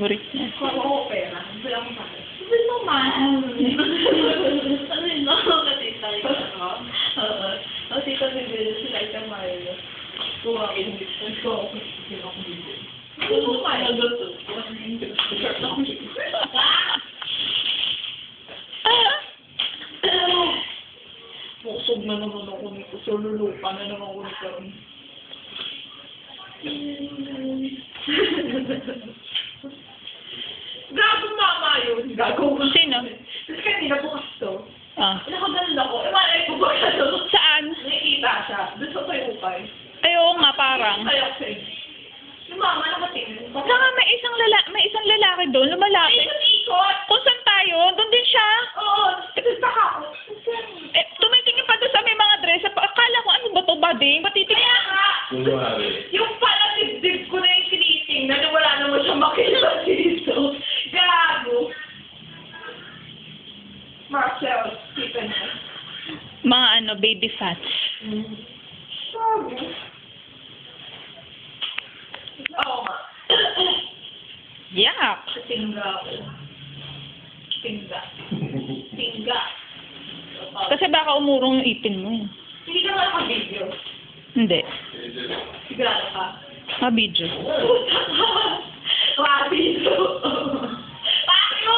favorite niya. Kung ako pera, wala akong pera. Sabi mo, man. Sabi mo, kasi tayo. Oo. Kasi kasi bilo sila isang Mario. Kung ako yung distance ko, ako yung bibili. Sabi mo, man. Nagato. Short lang ako. Pusog na naman ako nito. Sululupa na naman ako nito. Gago mama yun. Gago ko. Sino? Kasi kanina bukas to. Ah. Nakaganon ako. Malay ko ba ito? Saan? Nakikita siya. Doon sa tayo upay. Ay, oo nga, parang. Ayaw ko eh. Yung mama nakatingin. Saka may isang lalaki doon, lumalapit. Ikot! Kung saan tayo, doon din siya. Oo. Saka ako. Eh, tumitingin pa doon sa may mga dress. Akala ko, ano ba to, bading? Patitingin. Kaya nga. Yung pala dibdib ko na yung kiniting na wala naman siya makita dito. Gago. Marcel, Stephen. Mga ano, baby fats. Sabi. Oo nga. Yuck. Tingga ako. Tingga. Tingga. Kasi baka umurong yung ipin mo eh. Hindi ka nga naka-video. Hindi. Sigurado ka. Mabidyo. Mabidyo. Bakit mo?